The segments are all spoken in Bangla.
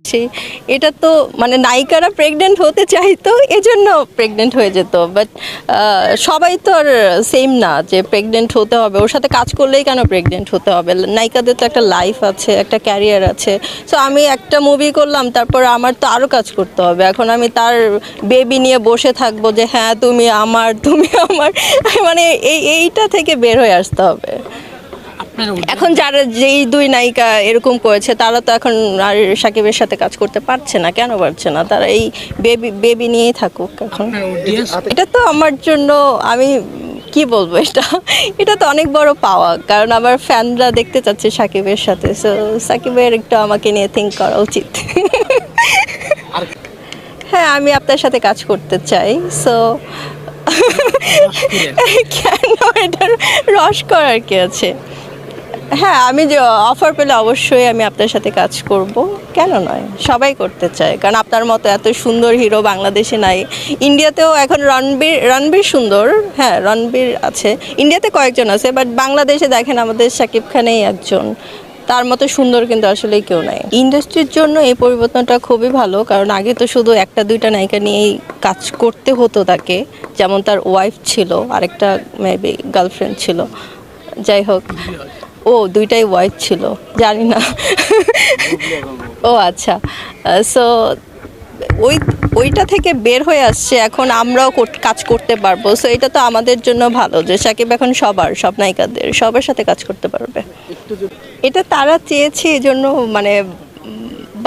করছি, এটা তো মানে নায়িকারা প্রেগনেন্ট হতে চাইতো এজন্য প্রেগনেন্ট হয়ে যেত, বাট সবাই তো আর সেম না যে প্রেগনেন্ট হতে হবে, ওর সাথে কাজ করলেই কেন প্রেগনেন্ট হতে হবে। নায়িকাদের তো একটা লাইফ আছে, একটা ক্যারিয়ার আছে। সো আমি একটা মুভি করলাম, তারপর আমার তো আরও কাজ করতে হবে। এখন আমি তার বেবি নিয়ে বসে থাকবো যে হ্যাঁ তুমি আমার তুমি আমার, মানে এইটা থেকে বের হয়ে আসতে হবে। এখন যারা যেই দুই নায়িকা এরকম করেছে তারা তো এখন আর সাকিবের সাথে কাজ করতে পারছে না, কেন পারছে না, তারা এই বেবি নিয়েই থাকুক এখন। এটা তো আমার জন্য, আমি কি বলবো, এটা তো অনেক বড় পাওয়া, কারণ আমার ফ্যানরা দেখতে চাচ্ছে সাকিবের সাথে। সো সাকিবের একটু আমাকে নিয়ে থিঙ্ক করা উচিত। হ্যাঁ, আমি আপনার সাথে কাজ করতে চাই। সো কেন, এটার রস করার কি আছে? হ্যাঁ, আমি যে অফার পেলে অবশ্যই আমি আপনার সাথে কাজ করব, কেন নয়, সবাই করতে চায়, কারণ আপনার মতো এত সুন্দর হিরো বাংলাদেশে নাই। ইন্ডিয়াতেও এখন রণবীর সুন্দর, হ্যাঁ রণবীর আছে, ইন্ডিয়াতে কয়েকজন আছে, বাট বাংলাদেশে দেখেন আমাদের শাকিব খানেই একজন, তার মতো সুন্দর কিন্তু আসলে কেউ নাই। ইন্ডাস্ট্রির জন্য এই পরিবর্তনটা খুবই ভালো, কারণ আগে তো শুধু একটা দুইটা নায়িকা নিয়েই কাজ করতে হতো তাকে, যেমন তার ওয়াইফ ছিল, আরেকটা মেবি গার্লফ্রেন্ড ছিল, যাই হোক, ও দুইটাই ওয়াইফ ছিল, জানি না। ও আচ্ছা, সো ওইটা থেকে বের হয়ে আসছে, এখন আমরাও কাজ করতে পারবো। সো এটা তো আমাদের জন্য ভালো যে সাকিব এখন সব নায়িকাদের সবার সাথে কাজ করতে পারবে। এটা তারা চেয়েছে, এই জন্য মানে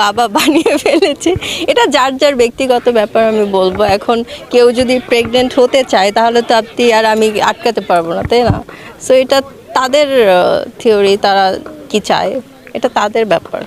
বাবা বানিয়ে ফেলেছে। এটা যার যার ব্যক্তিগত ব্যাপার, আমি বলবো। এখন কেউ যদি প্রেগনেন্ট হতে চায় তাহলে তো আপনি আর আমি আটকাতে পারবো না, তাই না? সো এটা তাদের থিওরি, তারা কি চায় এটা তাদের ব্যাপার।